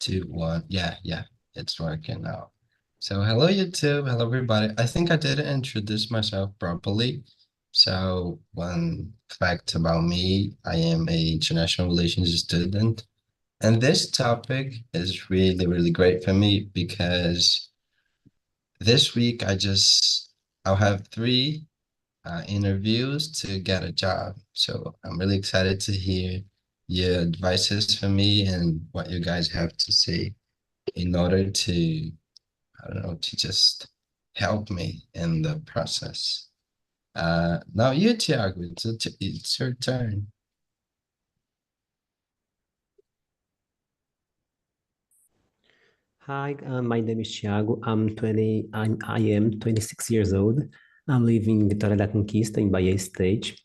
Two, one. Yeah, yeah, it's working now. So hello YouTube, hello everybody. I think I didn't introduce myself properly. So one fact about me, I am a international relations student. And this topic is really, really great for me because this week I'll have three interviews to get a job. So I'm really excited to hear your advices for me and what you guys have to say in order to, I don't know, to just help me in the process. Now you, Tiago, it's your turn. Hi, my name is Thiago. I am 26 years old. I'm living in Vitória da Conquista in Bahia State.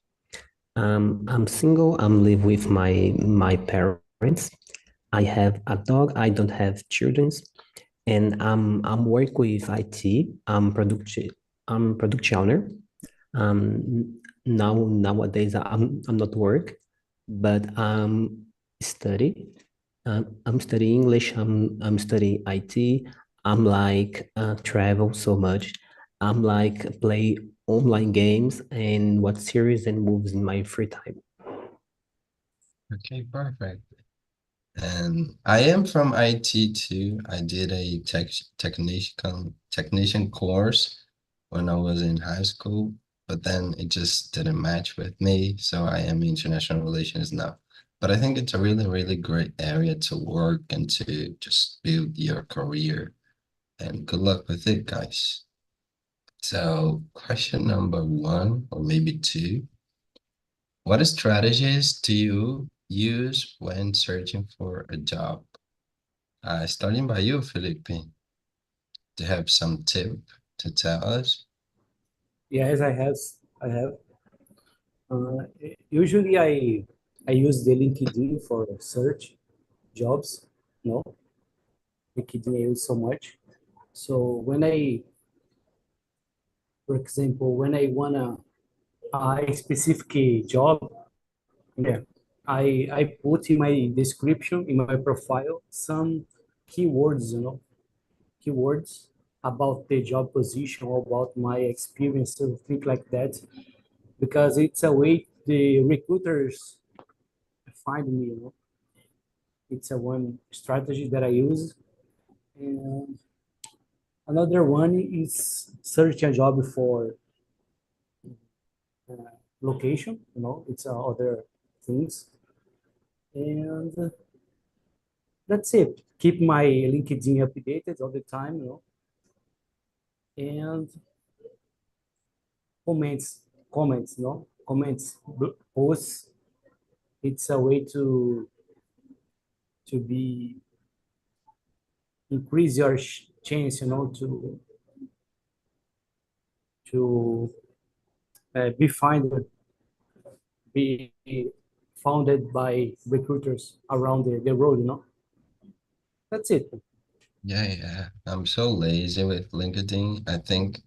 I'm single. I'm live with my parents. I have a dog. I don't have children, and I'm work with IT. I'm product owner. Nowadays I'm not work, but study. I'm studying English. I'm studying IT. I'm like travel so much. I'm like play online games and watch series and movies in my free time. Okay, perfect. And I am from IT too. I did a technician course when I was in high school, but then it just didn't match with me. So I am international relations now. But I think it's a really, really great area to work and to just build your career. And good luck with it, guys. So question number one, or maybe two, what strategies do you use when searching for a job? Starting by you, Felipe, do you have some tip to tell us? Yes, I have. I have. Uh, Usually, I use the LinkedIn for search jobs. No, LinkedIn I use so much. So for example, when I wanna a specific job, yeah, I put in my description in my profile some keywords, keywords about the job position, about my experience, and things like that, because it's a way the recruiters find me. It's a one strategy that I use. And another one is search a job for location. It's other things. And that's it. Keep my LinkedIn updated all the time. And comments, comments, posts. It's a way to be increase your chance, to be be founded by recruiters around the road. That's it. Yeah, yeah. I'm so lazy with LinkedIn. I think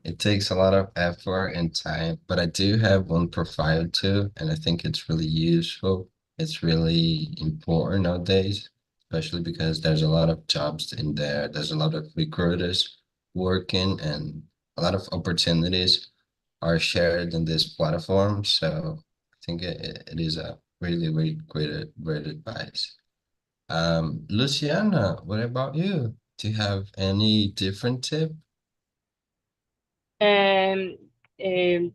it takes a lot of effort and time, but I do have one profile too, and I think it's really useful. It's really important nowadays, especially because there's a lot of jobs in there. There's a lot of recruiters working, and a lot of opportunities are shared in this platform. So I think it is a really, really great advice. Luciana, what about you? Do you have any different tip? And um,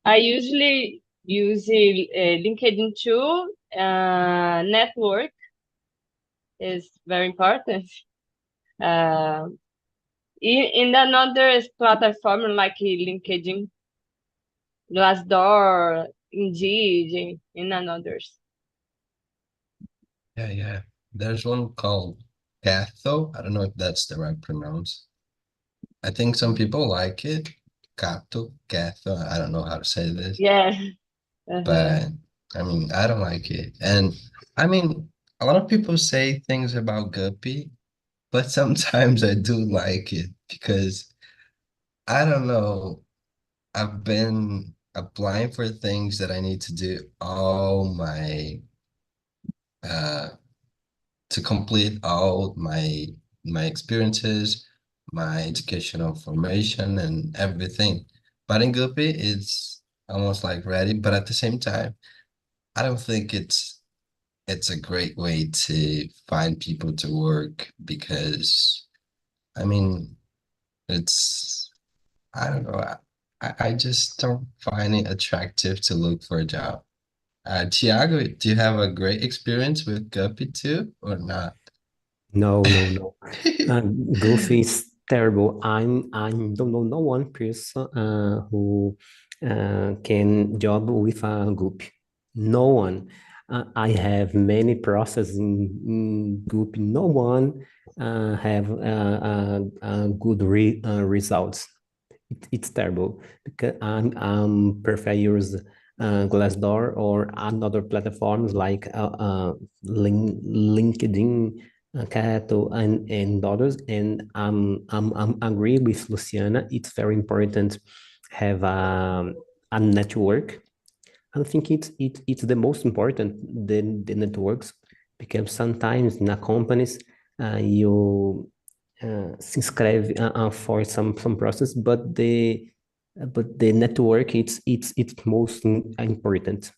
I usually use LinkedIn too. Network is very important. Uh, in another platform like LinkedIn, Glassdoor, Indeed, in others. Yeah, yeah. There's one called Catho. I don't know if that's the right pronounce. I think some people like it. Cato, Catho. I don't know how to say this, Yeah. Uh-huh. but I mean, I don't like it. And I mean, a lot of people say things about Guppy, but sometimes I do like it because I don't know. I've been applying for things that I need to do all my uh to complete all my experiences, my educational formation and everything. But in Guppy, it's almost like ready, but at the same time, I don't think it's a great way to find people to work because I mean it's I don't know. I just don't find it attractive to look for a job. Thiago, do you have a great experience with Guppy too, or not? No, no, no. Goofy is terrible. I don't know no one person who can job with a Goofy. No one. I have many processes in Goofy. No one have good results. It's terrible because I'm prefer use Glassdoor or another platforms like LinkedIn, Kato, and others. And I'm agree with Luciana. It's very important have a network. I think it's the most important the networks because sometimes in a companies you se inscreve for some process, but the network it's most important.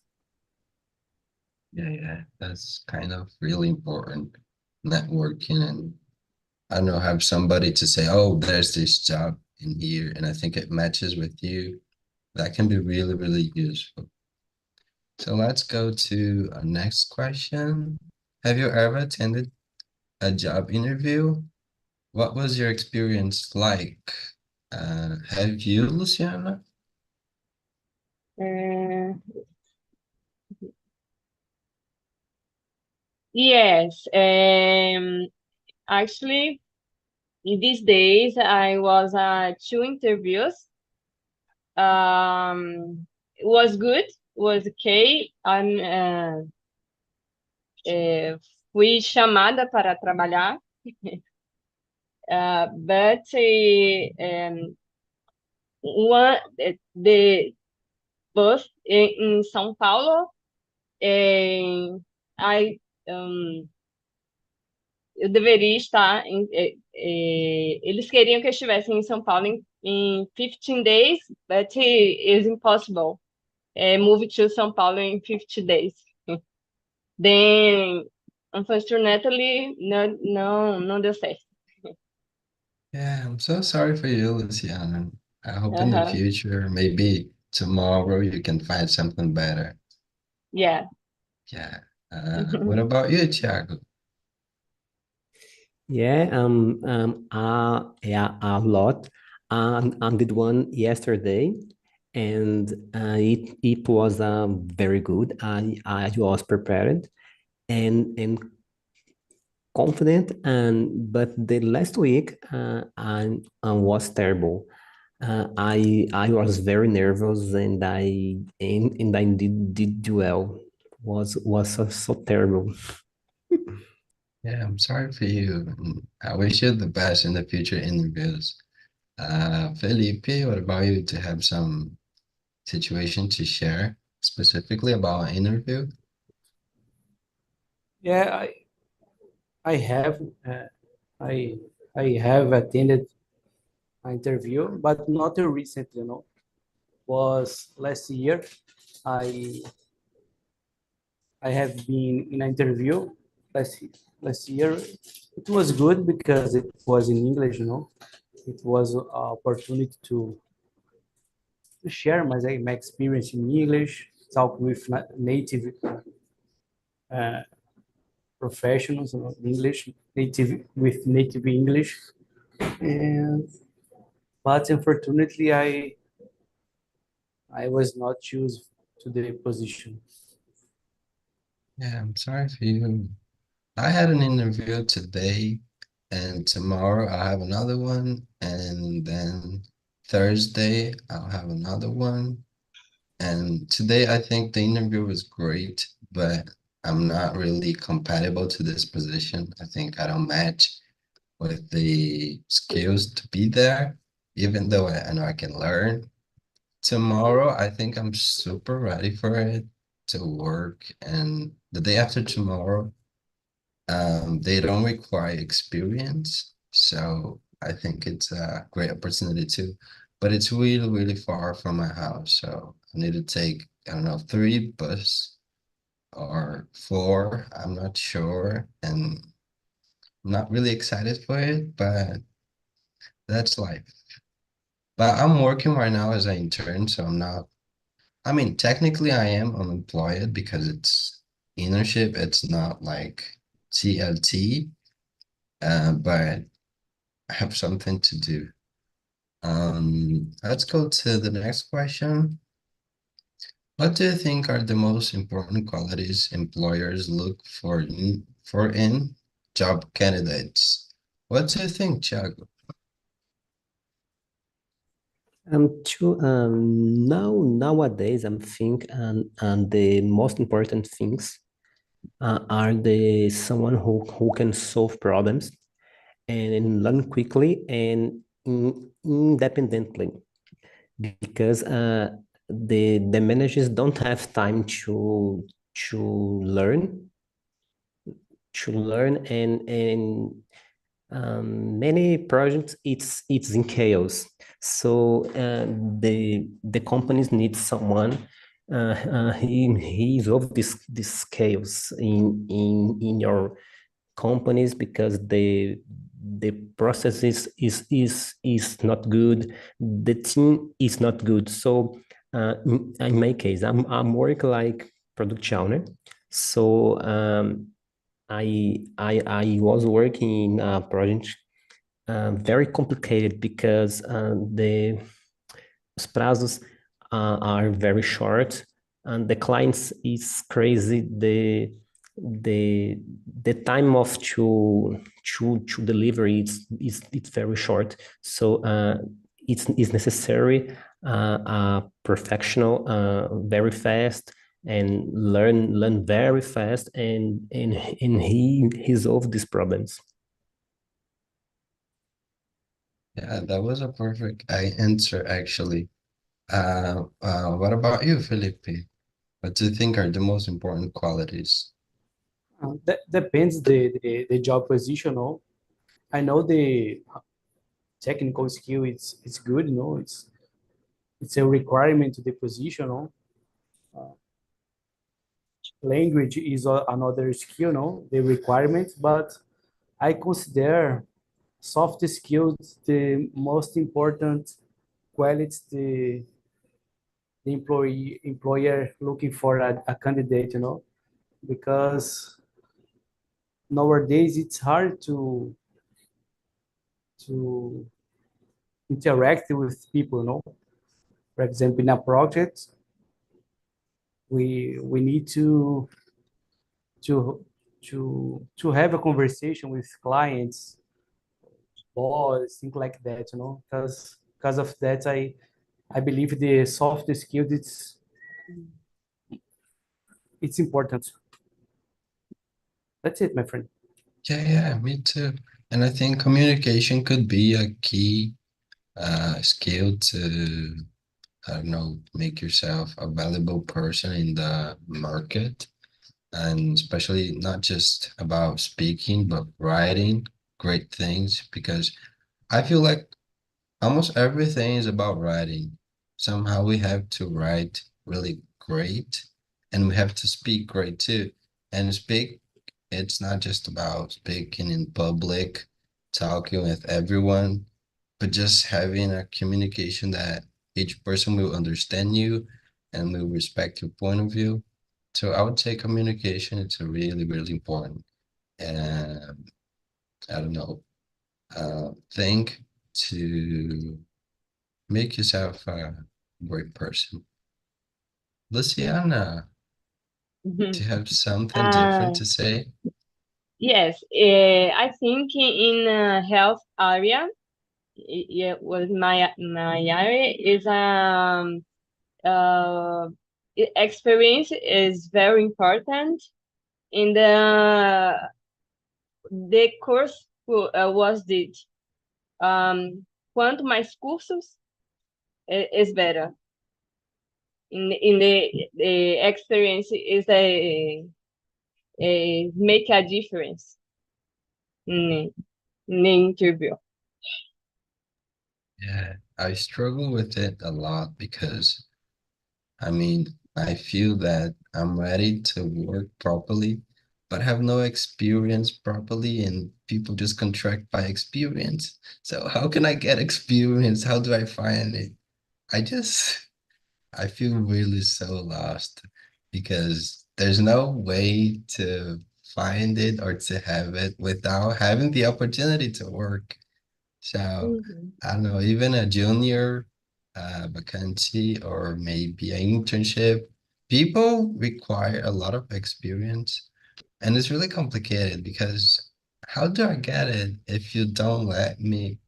Yeah, that's kind of really important. Networking and I don't know, have somebody to say, oh, there's this job in here, and I think it matches with you. That can be really, really useful. So let's go to our next question. Have you ever attended a job interview? What was your experience like? Have you, Luciana? Uh, yes. Actually, in these days, I was two interviews. It was good. Was okay. Fui chamada para trabalhar, but one the both in São Paulo. I eu deveria estar eles queriam que eu estivesse em São Paulo em 15 days, but it is impossible. Move to São Paulo in 50 days. Then, unfortunately, não deu certo. Yeah, I'm so sorry for you, Luciana. I hope in the Uh-huh. future, maybe tomorrow, you can find something better. Yeah. Yeah. What about you, Thiago? Yeah, yeah, a lot. I did one yesterday, and it was very good. I was prepared and confident, and but the last week I was terrible. I was very nervous, and I did well. Was so terrible. Yeah, I'm sorry for you. I wish you the best in the future interviews. Felipe, what about you to have some situation to share specifically about an interview? Yeah, I have uh, I I have attended an interview, but not a recent. Was last year. I I have been in an interview last year. It was good because it was in English. It was an opportunity to share my experience in English, talk with native professionals in English, native English, and but unfortunately, I was not chosen to the position. Yeah, I'm sorry for you. I had an interview today, and tomorrow I'll have another one, and then Thursday I'll have another one. And today I think the interview was great, but I'm not really compatible to this position. I think I don't match with the skills to be there, even though I know I can learn. Tomorrow, I think I'm super ready for it to work. And the day after tomorrow, They don't require experience, so I think it's a great opportunity too. But it's really, really far from my house, so I need to take, I don't know, 3 bus or 4, I'm not sure, and I'm not really excited for it, but that's life. But I'm working right now as an intern, so I'm not, I mean, technically I am unemployed because it's internship, it's not like TLT, but I have something to do. Let's go to the next question. What do you think are the most important qualities employers look for in job candidates? What do you think, Thiago? Nowadays, I'm think and the most important things are the someone who can solve problems and learn quickly and independently, because the managers don't have time to learn and many projects it's in chaos. So the companies need someone he's of this chaos in your companies, because the process is not good, the team is not good. So in my case, I'm working like product owner. So I was working in a project very complicated, because the os prazos are very short, and the clients is crazy. The the time of to deliver is it's very short. So it's necessary a professional very fast and learn very fast, and he solve these problems. Yeah, that was a perfect answer, actually. What about you, Felipe? What do you think are the most important qualities? That depends the job position. No, I know the technical skill. It's good. It's a requirement to the position. No, language is another skill. No, the requirement, but I consider soft skills the most important qualities the employer looking for a candidate. Because nowadays it's hard to interact with people. For example, in a project, we need to to have a conversation with clients, boss, things like that. Because of that, I believe the soft skills it's important. That's it, my friend. Yeah, me too. And I think communication could be a key skill to, I don't know, make yourself a valuable person in the market. And especially not just about speaking, but writing great things, because I feel like almost everything is about writing. Somehow we have to write really great, and we have to speak great too. And speak, it's not just about speaking in public, talking with everyone, but just having a communication that each person will understand you and will respect your point of view. So I would say communication, it's a really, really important. And I don't know, think to make yourself a great person. Luciana, do you have something different Uh, to say? yes, I think in health area, yeah, was my area is uh experience is very important in the course was did quanto mais cursos is better in the experience is a make a difference in the interview. Yeah, I struggle with it a lot because I mean, I feel that I'm ready to work properly, but have no experience properly, and people just contract by experience. So how can I get experience? How do I find it? I just I feel really so lost because there's no way to find it or to have it without having the opportunity to work. So Mhm. I don't know, even a junior vacancy or maybe an internship, people require a lot of experience. And it's really complicated because how do I get it if you don't let me,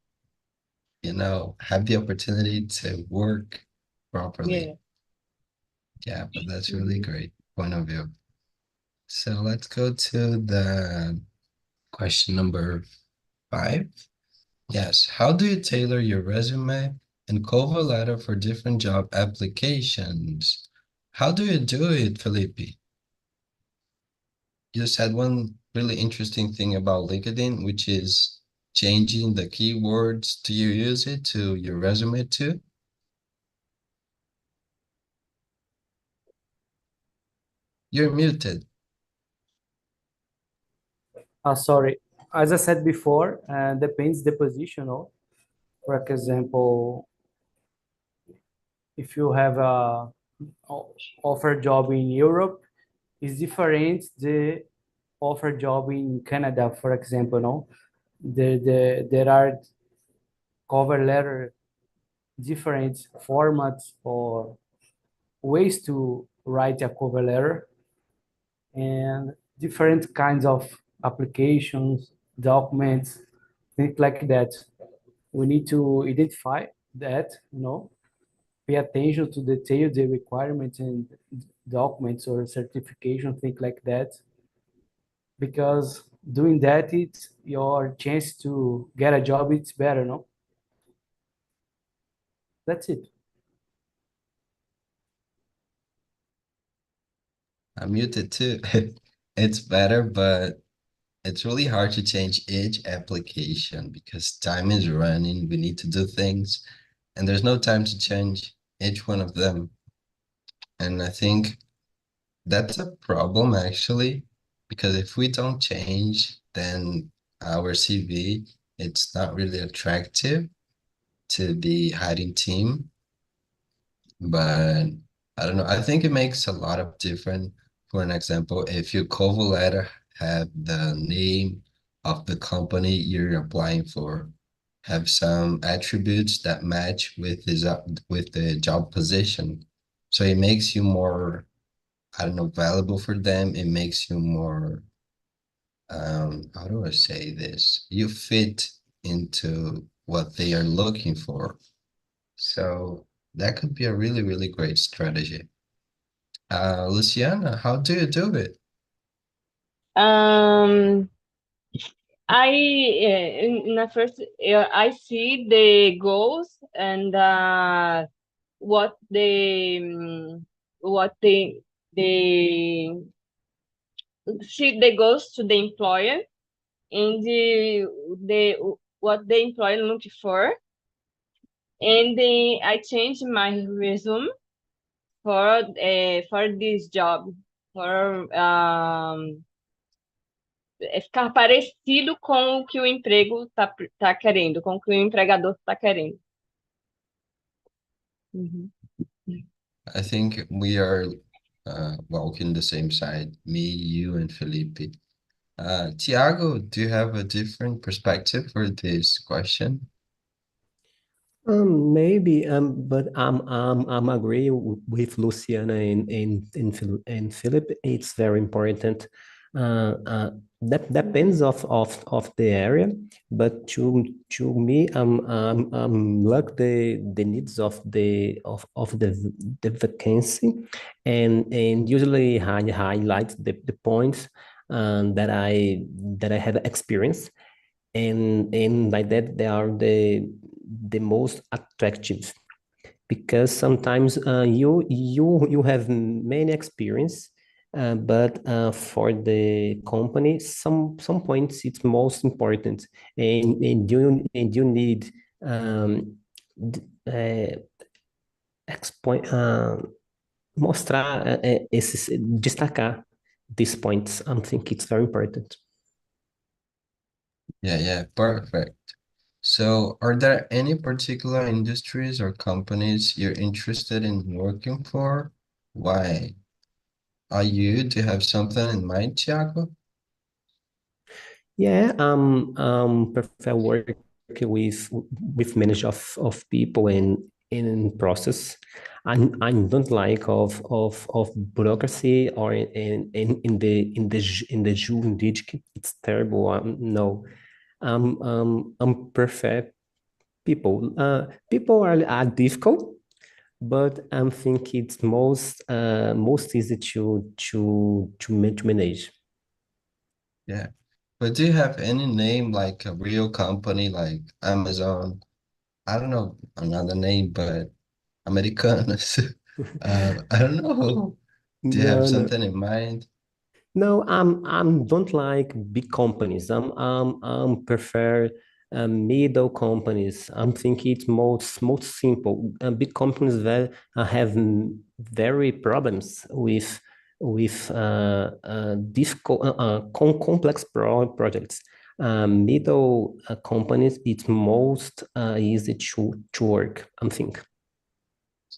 have the opportunity to work properly? Yeah. Yeah, but that's really Mhm. great point of view. So let's go to the question number 5. Yes. How do you tailor your resume and cover letter for different job applications? How do you do it, Felipe? You said one really interesting thing about LinkedIn, which is changing the keywords. Do you use it to your resume too? You're muted. Sorry. As I said before, depends the position. No? For example, if you have a offer job in Europe, is different the offer job in Canada, for example. No, there are cover letter different formats or ways to write a cover letter and different kinds of applications, documents, things like that. We need to identify that, pay attention to detail the requirements and documents or certification, things like that, because doing that, it's your chance to get a job, it's better, no? That's it. I'm muted too. It's better, but it's really hard to change each application because time is running. We need to do things, and there's no time to change each one of them. And I think that's a problem actually, because if we don't change, then our CV, it's not really attractive to the hiring team. But I don't know. I think it makes a lot of difference. For an example, if your cover letter have the name of the company you're applying for, have some attributes that match with with the job position. So it makes you more, I don't know, valuable for them. It makes you more, how do I say this? You fit into what they are looking for. So that could be a really, really great strategy. Luciana, how do you do it? Um, I in the first I see the goals and what what the see the goals to the employer and the what the employer looking for, and then I change my resume for this job for ficar parecido com o que o emprego tá querendo, com o que o empregador está querendo. Uhum. I think we are walking the same side, me, you, and Felipe. Tiago, do you have a different perspective for this question? Maybe, but I'm agree with Luciana and Philip. It's very important. That depends of the area, but to me, like the needs of the vacancy, and usually highlight the points that I have experience, and by that they are the most attractive, because sometimes you have many experience, but for the company, some points it's most important, and you need d- uh, mostrar esses, destacar these points. I think it's very important. Yeah, perfect. So, are there any particular industries or companies you're interested in working for? Why? Do you have something in mind, Thiago? Yeah, prefer working with manage of people in process. I don't like of bureaucracy or in the juridic. It's terrible. No, prefer people. People are difficult, but I think it's most easy to manage. Yeah. But do you have any name like a real company like Amazon? I don't know another name, but Americanas. I don't know. Do you have No, no. something in mind? No, don't like big companies. Prefer middle companies. I'm thinking it's most simple. Big companies that have very problems with difficult, complex projects. Middle companies, it's most easy to work. I think.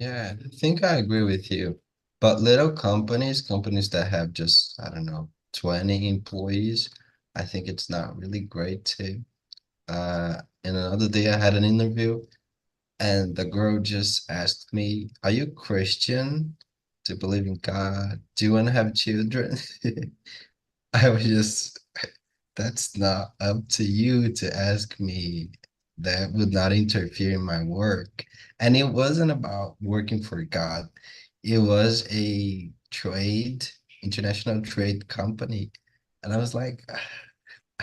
Yeah, I think I agree with you. But little companies that have just, I don't know, 20 employees, I think it's not really great too. And another day I had an interview and the girl just asked me, "Are you Christian? Do you believe in God? Do you want to have children?" I was just, that's not up to you to ask me. That would not interfere in my work. And it wasn't about working for God. It was a international trade company. And I was like,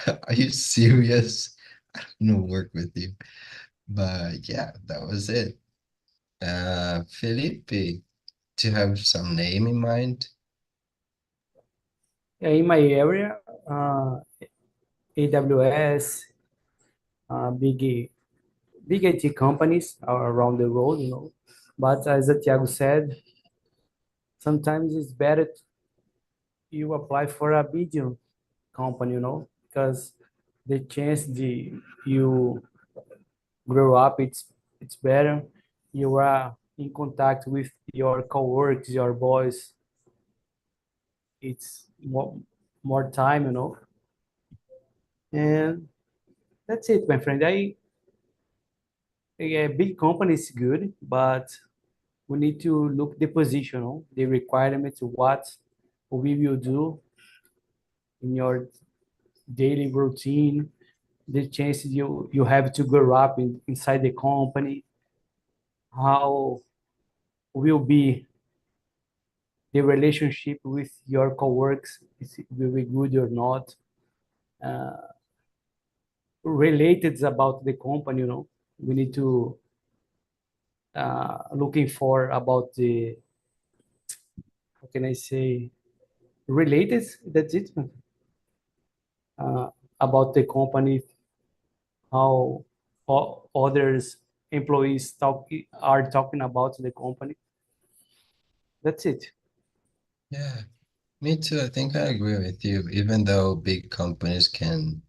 are you serious? I don't want to work with you. But yeah, that was it. Felipe, do you have some name in mind? Yeah, in my area, AWS, big IT companies are around the world, you know. But as Thiago said, sometimes it's better you apply for a medium company, you know, because the chance you grow up, it's better. You are in contact with your coworkers, your boys. It's more time, you know. And that's it, my friend. Yeah, big company is good, but we need to look the position, no? The requirements, what we will do in your daily routine, the chances you have to grow up inside the company, how will be the relationship with your coworkers, is it will be good or not, related about the company, you know. We need to looking for about the, how can I say, related, that's it, about the company, how others employees are talking about the company. That's it. Yeah, me too. I think I agree with you. Even though big companies can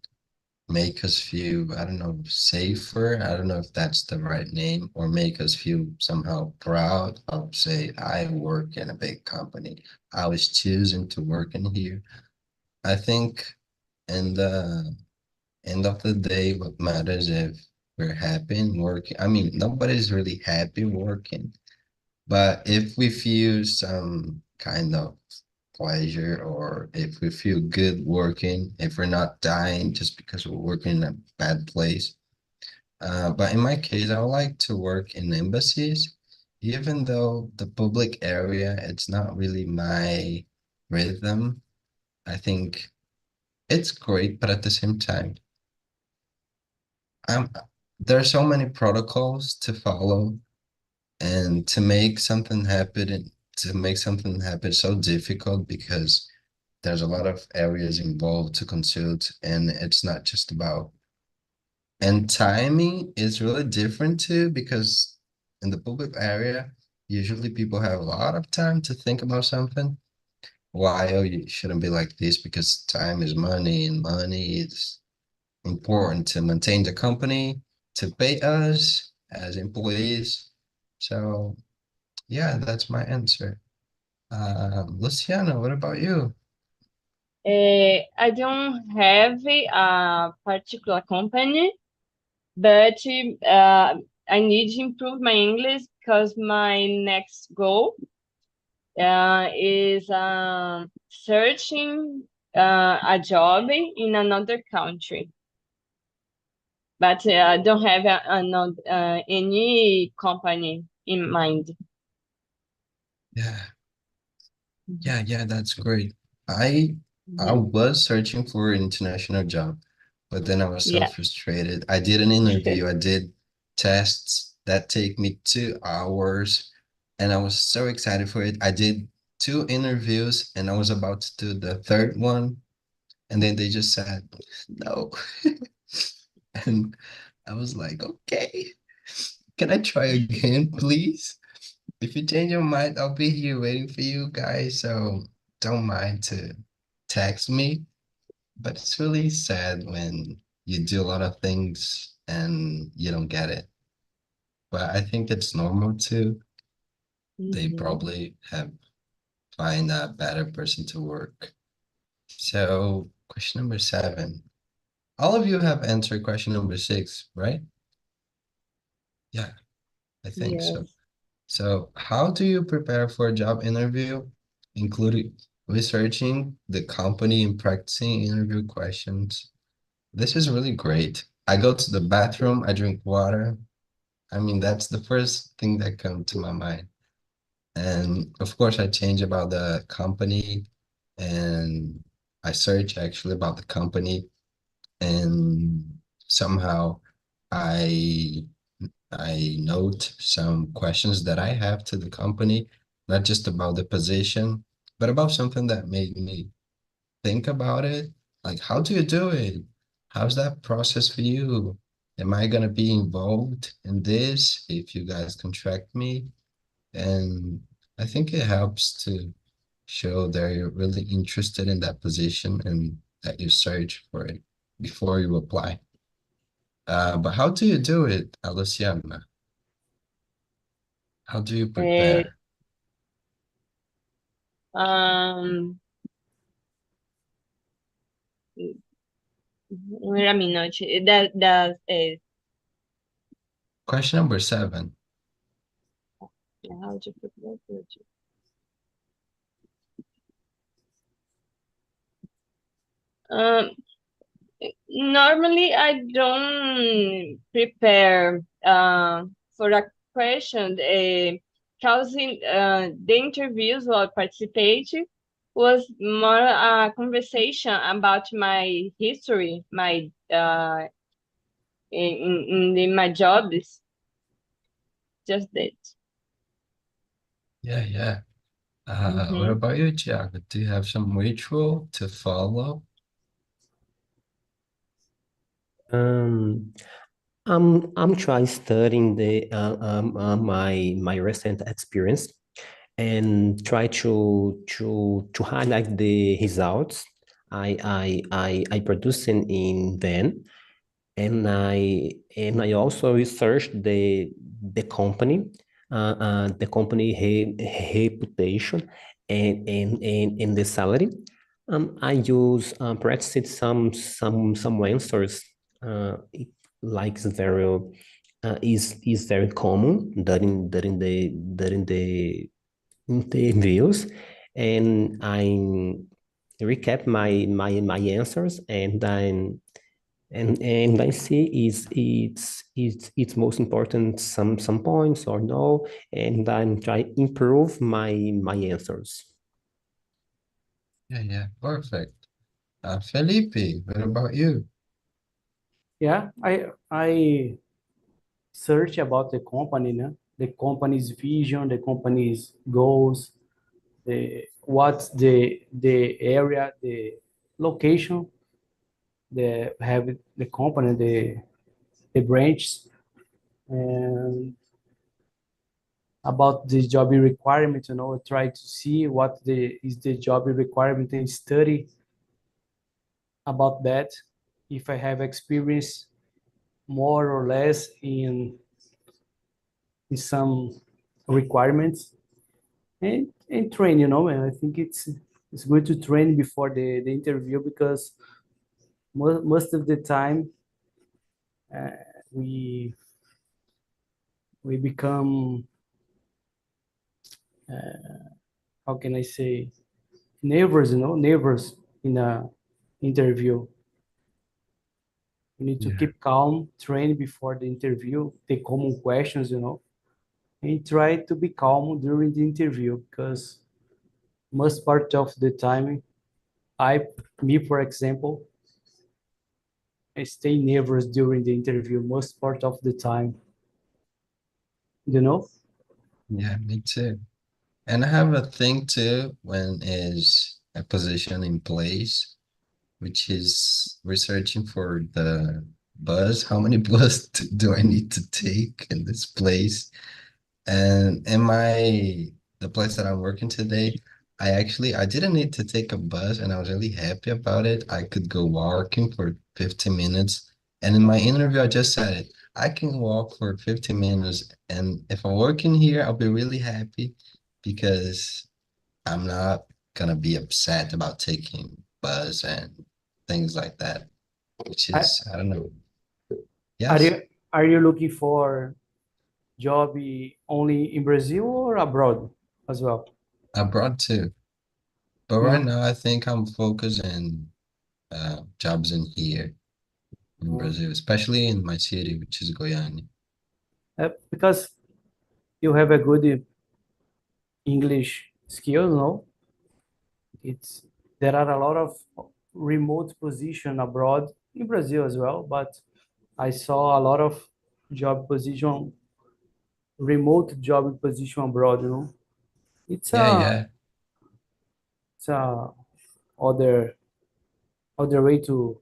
make us feel, I don't know, safer. I don't know if that's the right name, or make us feel somehow proud of, say, I work in a big company. I was choosing to work in here. I think in the end of the day, what matters if we're happy in working. I mean, nobody's really happy working, but if we feel some kind of pleasure, or if we feel good working, if we're not dying just because we're working in a bad place. But in my case, I would like to work in embassies, even though the public area, it's not really my rhythm. I think it's great, but at the same time, I'm, there are so many protocols to follow, and to make something happen, to make something happen so difficult because there's a lot of areas involved to consult, and it's not just about. And timing is really different too, because in the public area, usually people have a lot of time to think about something. While you shouldn't be like this because time is money and money is important to maintain the company, to pay us as employees. So yeah, that's my answer. Luciana, what about you? I don't have a particular company, but I need to improve my English because my next goal is searching a job in another country. But I don't have any company in mind. Yeah, yeah, that's great. I Mhm. was searching for an international job, but then I was so Yeah. frustrated. I did an interview, I did tests that take me 2 hours, and I was so excited for it. I did 2 interviews, and I was about to do the third one, and then they just said no. And I was like, okay, can I try again, please? If you change your mind, I'll be here waiting for you guys. So don't mind to text me. But it's really sad when you do a lot of things and you don't get it. But I think it's normal too. They Mhm. probably have find a better person to work. So question number 7. All of you have answered question number 6, right? Yeah, I think so. Yes. So how do you prepare for a job interview, including researching the company and practicing interview questions? This is really great. I go to the bathroom, I drink water. I mean, that's the first thing that comes to my mind. And of course, I change about the company and I search actually about the company and somehow I I note some questions that I have to the company, not just about the position, but about something that made me think about it. Like, how do you do it? How's that process for you? Am I gonna be involved in this if you guys contract me? And I think it helps to show that you're really interested in that position and that you search for it before you apply. But how do you do it, Luciana? How do you Uh, prepare? um, wait a minute. That is Question number 7. how to prepare for it. Um, Normally I don't prepare for a question. Causing the interviews or participate was more a conversation about my history, my my jobs, just that. Yeah, yeah. What Mm-hmm. about you, Tiago? Do you have some ritual to follow? Um, I'm trying studying my recent experience and try to highlight the results I produced in then, and I also researched the company reputation and the salary. I use practice some answers. Like is very common during the interviews, and I recap my answers, and I see it's most important some points or no, and I'm trying improve my answers. Yeah, perfect. Felipe, what about you? Yeah, I search about the company, né? The company's vision, the company's goals, what's the area, the location, the have the company, the branch, and about the job requirement, try to see what is the job requirement and study about that. If I have experience more or less in some requirements, and train, and I think it's good to train before the interview, because most of the time we we become, how can I say, nervous, nervous in a interview. You need to Yeah. keep calm, train before the interview, take common questions, and try to be calm during the interview, because most part of the time, me, for example, I stay nervous during the interview most part of the time, you know? Yeah, me too. And I have a thing too when is a position in place, which is researching for the bus. How many bus do I need to take in this place? And in the place that I'm working today, I didn't need to take a bus and I was really happy about it. I could go walking for 15 minutes. And in my interview, I just said it. I can walk for 15 minutes. And if I'm working here, I'll be really happy because I'm not gonna be upset about taking bus and things like that, which Are is, I don't know. are Yes, you are you looking for job only in Brazil or abroad as well? abroad too. But right Mhm. now, I think I'm focusing jobs in here in Brazil, especially in my city, which is Goiânia. Because you have a good English skill, no? It's There are a lot of remote position abroad in Brazil as well, but I saw a lot of job position, remote job position abroad, It's Yeah, a yeah, it's a other way to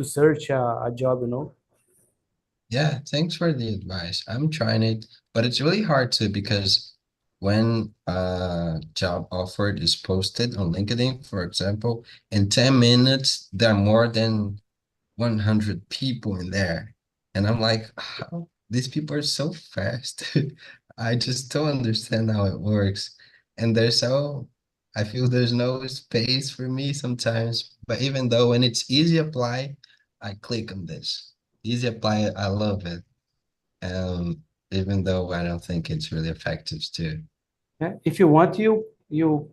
search a job, yeah. Thanks for the advice. I'm trying it, but it's really hard to because when a job offer is posted on LinkedIn, for example, in 10 minutes, there are more than 100 people in there. And I'm like, how? These people are so fast. I just don't understand how it works. And I feel there's no space for me sometimes. But even though when it's easy apply, I click on this. Easy apply, I love it. Even though I don't think it's really effective too. Yeah. If you want, you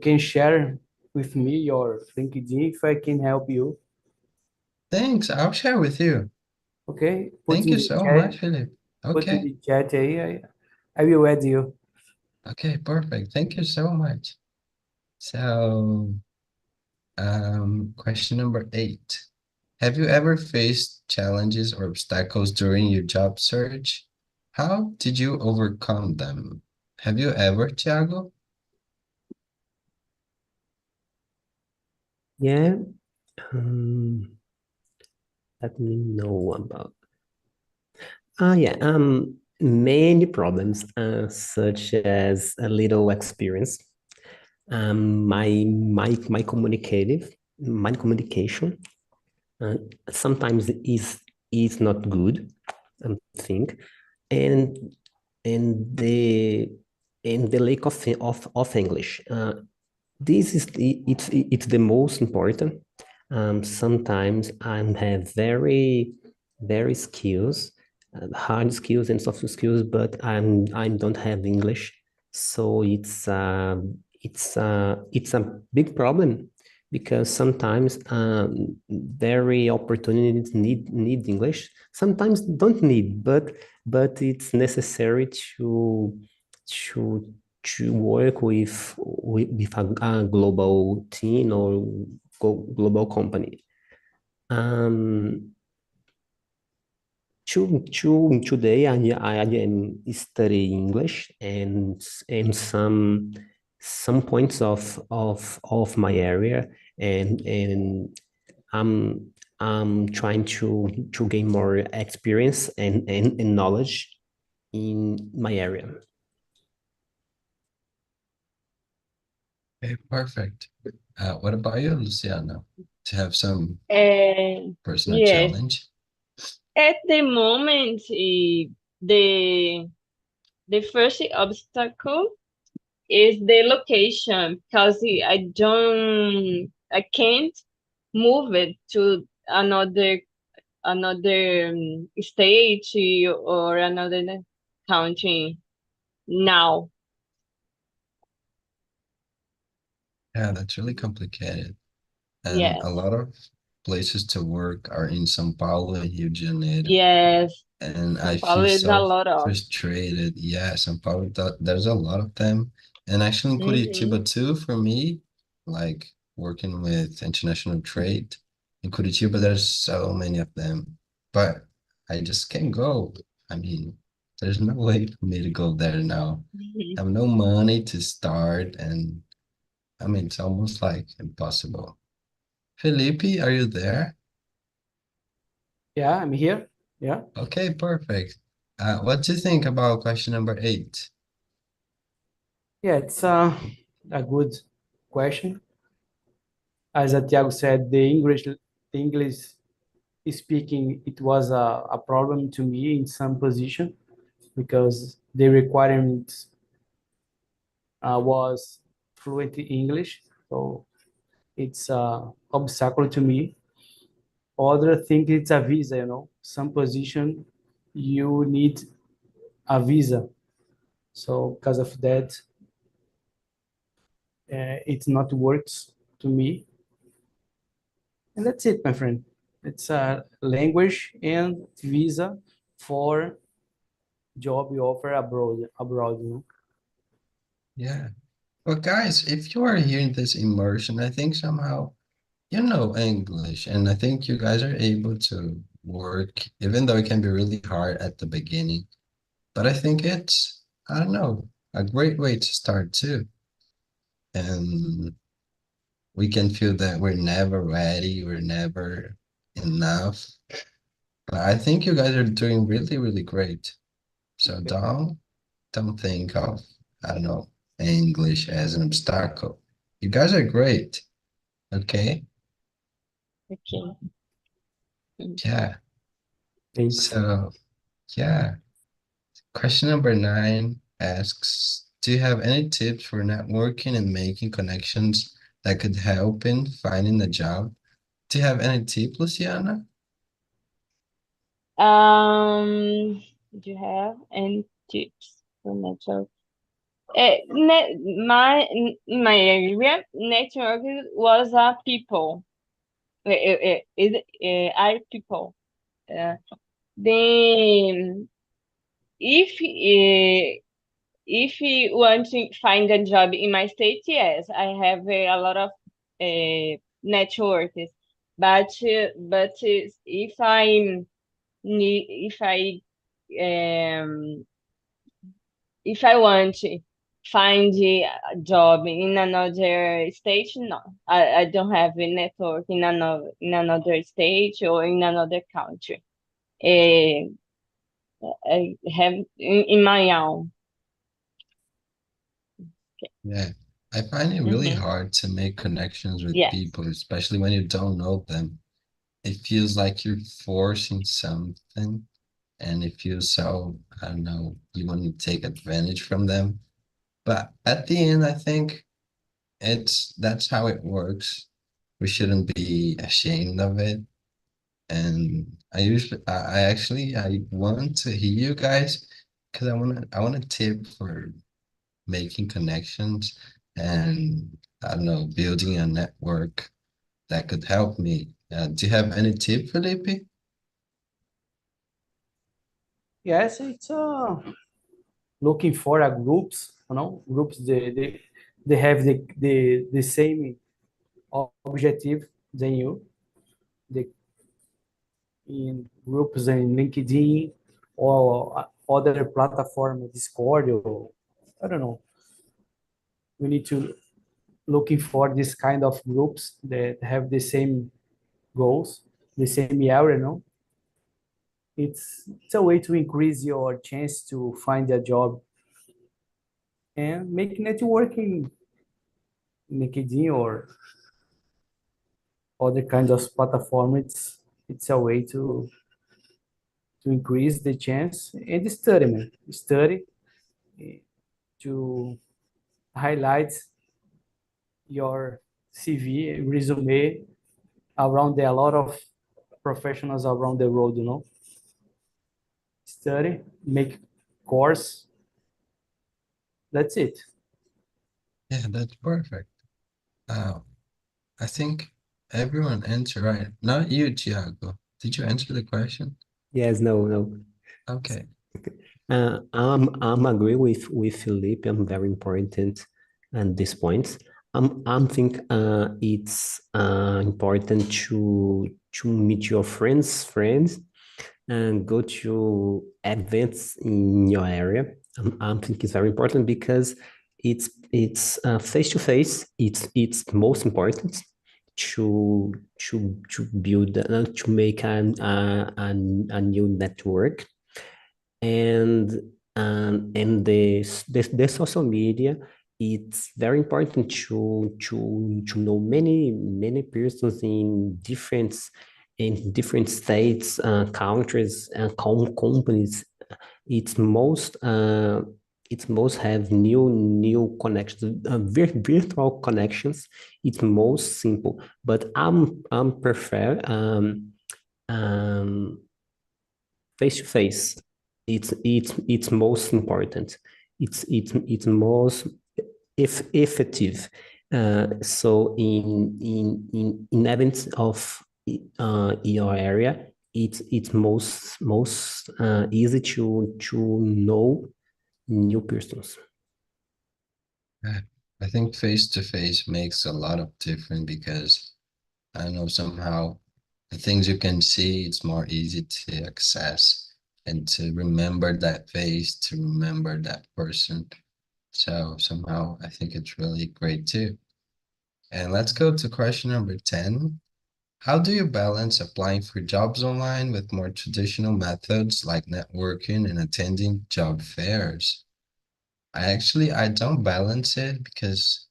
can share with me your LinkedIn if I can help you. Thanks, I'll share with you. Okay, Thank you so much, Philip. put in Okay. the chat aí, I will add you. Okay, perfect. Thank you so much. So, question number 8. Have you ever faced challenges or obstacles during your job search? How did you overcome them? Have you ever, Thiago? Yeah, um, let me know about. Yeah, many problems, such as a little experience, my my communication, uh, sometimes is not good, I think, and and the and the lack of English. This is it's the most important. Sometimes I have very skills, hard skills and soft skills, but I don't have English, so it's a big problem because sometimes very opportunities need English. Sometimes don't need, but it's necessary to to work with a global team or global company. Um, Today I am studying English and some points of my area, and I'm trying to gain more experience and knowledge in my area. Okay, perfect. What about you, Luciana? To have some personal Yes, challenge? at the moment, the first obstacle is the location because I can't move it to another state or another country now. Yeah, that's really complicated. And a Yes, lot of places to work are in São Paulo and Rio de Janeiro. yes. And I São Paulo feel is a so lot of. frustrated. Yeah, São Paulo, there's a lot of them. And actually in Mhm. Curitiba too, for me, like working with international trade. In Curitiba, there's so many of them. But I just can't go. I mean, there's no way for me to go there now. I have no money to start, and I mean, it's almost like impossible. Felipe, are you there? Yeah, I'm here. Yeah. Okay, perfect. What do you think about question number 8? Yeah, it's a good question. As Tiago said, the English speaking, it was a problem to me in some position because the requirement was fluent in English. So it's a obstacle to me. Other thing, it's a visa, Some position you need a visa. So because of that, it not works to me. And that's it, my friend. It's a language and visa for job you offer abroad. Yeah. Well, guys, if you are hearing this immersion, I think somehow you know English, and I think you guys are able to work, even though it can be really hard at the beginning. But I think it's, I don't know, a great way to start too. And we can feel that we're never ready, we're never enough. But I think you guys are doing really, really great. So Okay. don't think of, I don't know, English as an obstacle. You guys are great. Okay. Okay. Yeah. Thanks. So, yeah. Question number 9 asks, do you have any tips for networking and making connections that could help in finding a job? Do you have any tip, Luciana? Do you have any tips for network? In my area, network was people. Are people. Then if if you want to find a job in my state, yes, I have a lot of networks. But if I need um if I want to find a job in another state, no, I don't have a network in another state or in another country. Uh, I have in my own. Yeah. I find it really Mm-hmm. hard to make connections with Yes. people, especially when you don't know them. It feels like you're forcing something, and it feels so, I don't know, you want to take advantage from them. But at the end, I think that's how it works. We shouldn't be ashamed of it. And I actually, I want to hear you guys because I want a tip for making connections and, I don't know, building a network that could help me. Do you have any tip, Felipe? Yes, it's looking for a groups, groups they have the same objective than you. They in groups in LinkedIn or other platform, Discord, or I don't know. We need to looking for this kind of groups that have the same goals, the same area, no? It's a way to increase your chance to find a job and make networking LinkedIn or other kinds of platform. It's a way to increase the chance and study, man. Study to highlight your CV, resume around there. A lot of professionals around the world, Study, make course. That's it. Yeah, that's perfect. Uh, I think everyone answered right. Not you, Thiago. Did you answer the question? Yes, no. Okay. I'm agree with Felipe. I'm very important at this point. I'm think it's important to meet your friends and go to events in your area. I'm think it's very important because it's face to face. It's most important to build to make a new network and the social media, it's very important to know many persons in different states, countries, and companies. It's most it's most have new connections, virtual connections. It's most simple, but I'm prefer um face to face. It's most important. It's most if effective. So in events of your area, it's most easy to know new persons. Yeah. I think face to face makes a lot of difference because I know somehow the things you can see, it's more easy to access and to remember that face, to remember that person. So somehow I think it's really great too. And let's go to question number 10. How do you balance applying for jobs online with more traditional methods like networking and attending job fairs? I don't balance it because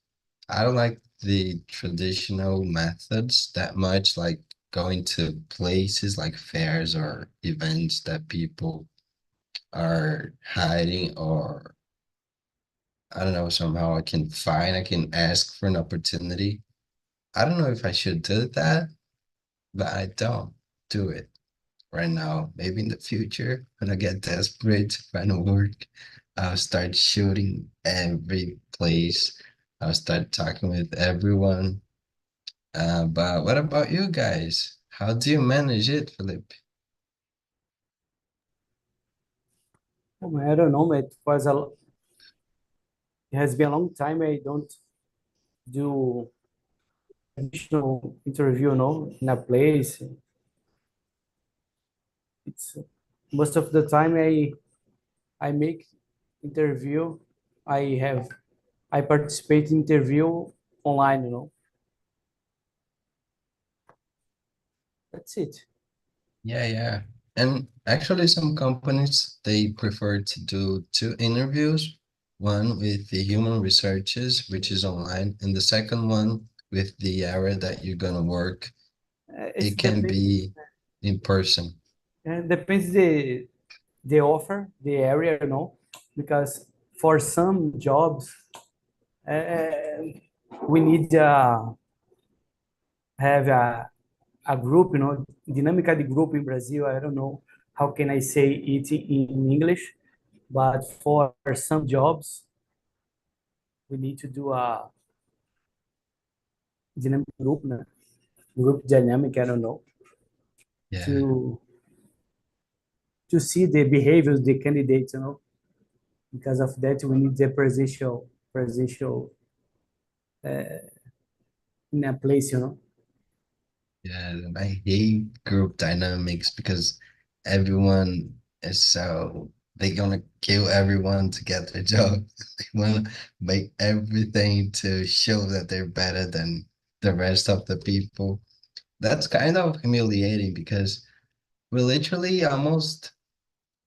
I don't like the traditional methods that much, like going to places like fairs or events that people are hiding, or I don't know, somehow I can ask for an opportunity. I don't know if I should do that, but I don't do it right now. Maybe in the future, when I get desperate to find a work, I'll start shooting every place. I'll start talking with everyone. But what about you guys? How do you manage it, Philip? Oh, man, I don't know, man. It has been a long time I don't do additional interview, in a place. It's most of the time I make interview. I have I participate in interview online, That's it. Yeah. And actually, some companies, they prefer to do two interviews, one with the human researchers, which is online, and the second one with the area that you're gonna work. It It can depends. be in person. Depends the offer, the area, because for some jobs uh, we need have a group, dinâmica de grupo in Brazil. I don't know how can I say it in English, but for some jobs we need to do a dynamic group, né? Group dynamic. I don't know Yeah. to see the behavior of the candidates, Because of that, we need the presidential in a place, Yeah, and I hate group dynamics because everyone is so they're gonna kill everyone to get their job. They wanna make everything to show that they're better than the rest of the people. That's kind of humiliating because we're literally almost,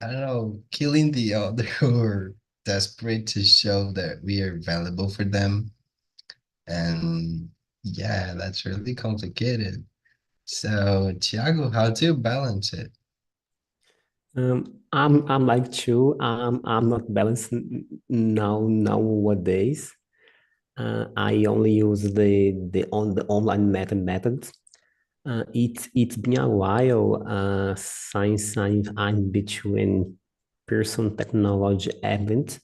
I don't know, killing the other who are desperate to show that we are valuable for them. And yeah, that's really complicated. So, Thiago, how do you balance it? I'm like you. I'm not balanced nowadays. I only use the online methods. It's been a while since I'm between person technology event.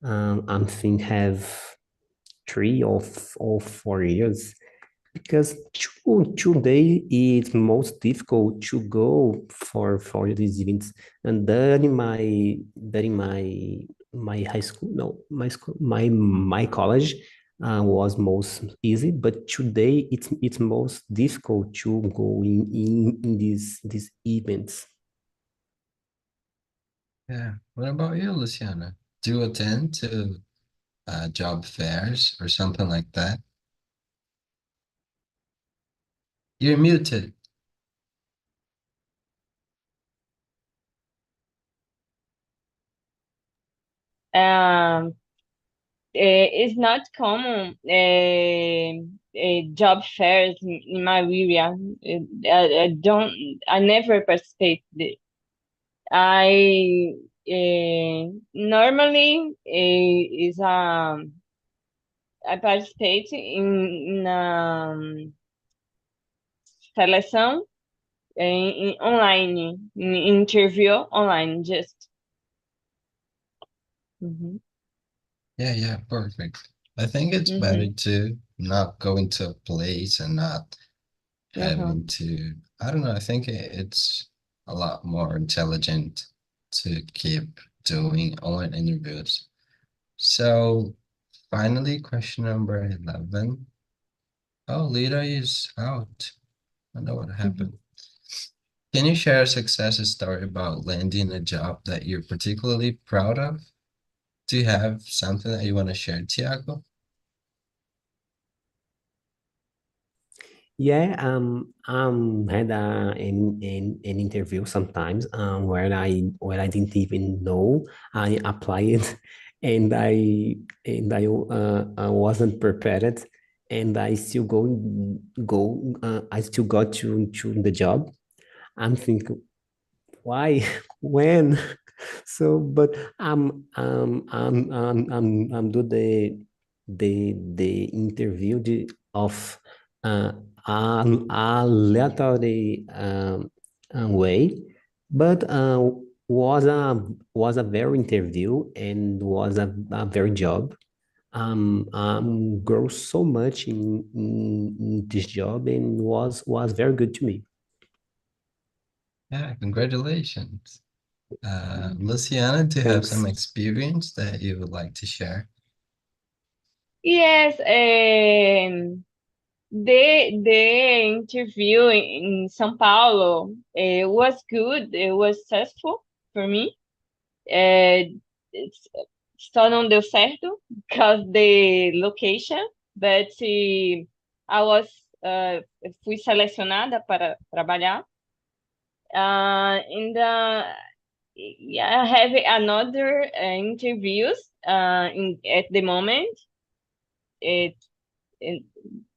I think have 3 or 4 years because today it's most difficult to go for these events. And then in my high school, no, my school, my college was most easy, but today it's most difficult to go in these events. Yeah. What about you, Luciana? Do you attend to job fairs or something like that? You're muted. Um, it's not common job fairs in my area. I never participate. I normally is I participate in seleção online, in interview online, just. Mhm. Yeah, yeah, perfect. I think it's better Mhm. to not go into a place and not Mhm. having to, I don't know, I think it's a lot more intelligent to keep doing online interviews. So finally, question number 11. Oh, Lita is out. I know what Mhm. happened. Can you share a success story about landing a job that you're particularly proud of? Do you have something that you want to share, Tiago? Yeah, had an interview sometimes where I didn't even know I applied, and I wasn't prepared, and I still got to the job. I'm thinking why when but I'm do the interview of uh, a laterally way, but was a very interview and was a very job. Grow so much in this job and was very good to me. Yeah, congratulations. Luciana, do you have Thanks. some experience that you would like to share? Yes, the interview in São Paulo was good. It was successful for me. It's, só não deu certo because the location, but I was fui selecionada para trabalhar. In the yeah, I have another interviews at the moment. It in,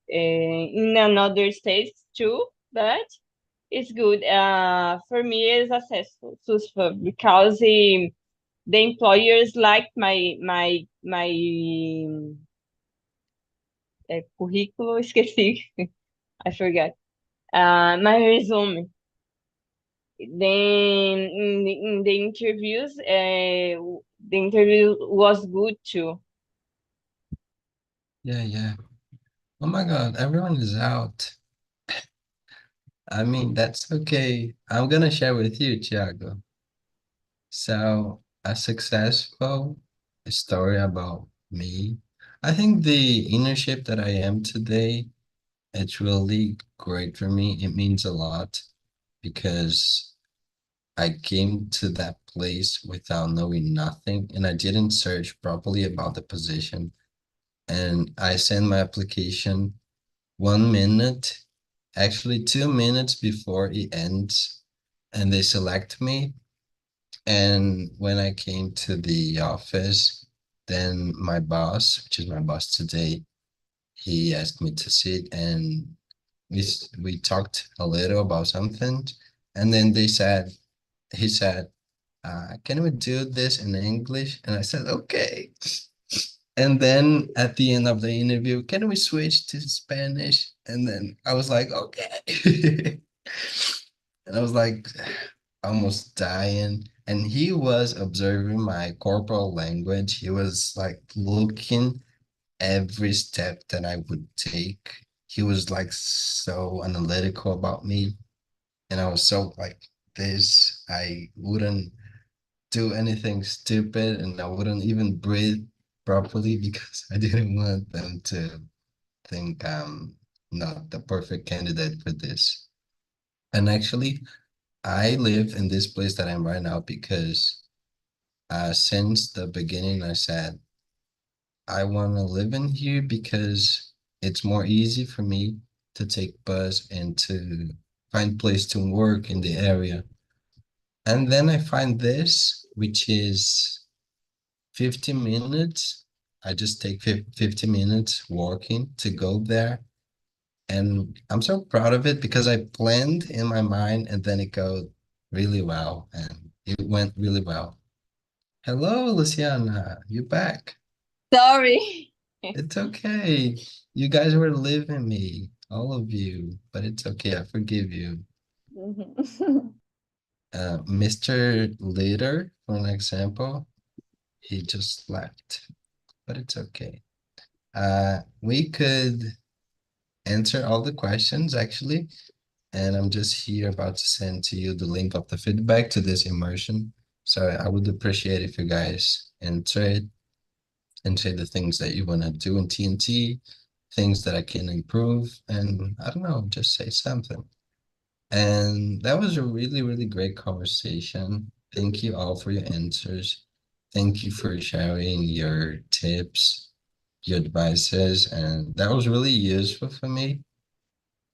in another states too, but it's good. For me, it's successful because the employers like my currículo, esqueci, I forgot. My resume. Then in the interviews, the interview was good too. Yeah, yeah. Oh my God, everyone is out. I mean, that's okay. I'm gonna share with you, Thiago. So, a successful story about me. I think the internship that I am today It's really great for me. It means a lot because I came to that place without knowing nothing and I didn't search properly about the position. And I sent my application 1 minute, actually 2 minutes before it ends, and they select me. And when I came to the office, then my boss, which is my boss today, he asked me to sit and we talked a little about something. And then he said, can we do this in English? And I said, okay. And then at the end of the interview, can we switch to Spanish? And then I was like, okay. And I was like almost dying. And he was observing my corporal language. He was like looking every step that I would take. He was like so analytical about me. And I was so like this. I wouldn't do anything stupid and I wouldn't even breathe properly because I didn't want them to think I'm not the perfect candidate for this. And actually, I live in this place that I'm right now because since the beginning, I said, I want to live in here because it's more easy for me to take bus and to find place to work in the area. And then I find this, which is 50 minutes. I just take 50 minutes walking to go there. And I'm so proud of it because I planned in my mind and then it goes really well. And it went really well. Hello, Luciana, you back. Sorry. It's okay. You guys were leaving me, all of you, but it's okay. I forgive you. Mhm. Mr. Leader, for an example, he just left, but it's okay. We could answer all the questions actually, and I'm just here about to send to you the link of the feedback to this immersion. So I would appreciate if you guys answer it and say the things that you want to do in TNT, things that I can improve, and I don't know, just say something. And that was a really, really great conversation. Thank you all for your answers. Thank you for sharing your tips, your advices, and that was really useful for me.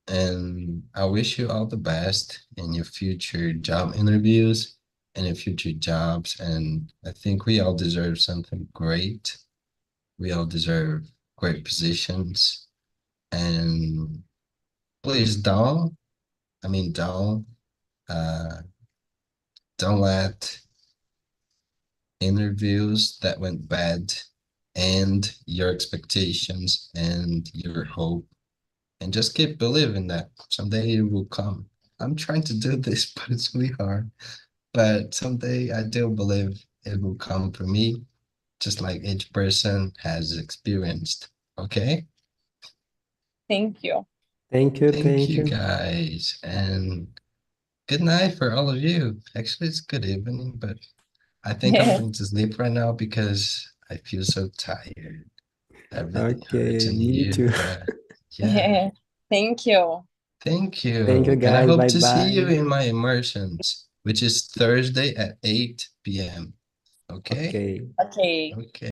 And I wish you all the best in your future job interviews and your future jobs. And I think we all deserve something great. We all deserve great positions. And please don't uh, don't let interviews that went bad and your expectations and your hope. And just keep believing that someday it will come. I'm trying to do this, but it's really hard. But someday I do believe it will come for me, just like each person has experienced. Okay? Thank you. Thank you, Thank thank you you. guys. And good night for all of you. Actually, it's good evening, but I think I'm going to sleep right now because I feel so tired. Everything hurts Okay, in me here, too. but yeah. Thank you. Thank Thank you, you. And I guys. hope Bye to see you bye. in my immersions, which is Thursday at 8 p.m. Okay? Okay. Okay. Okay.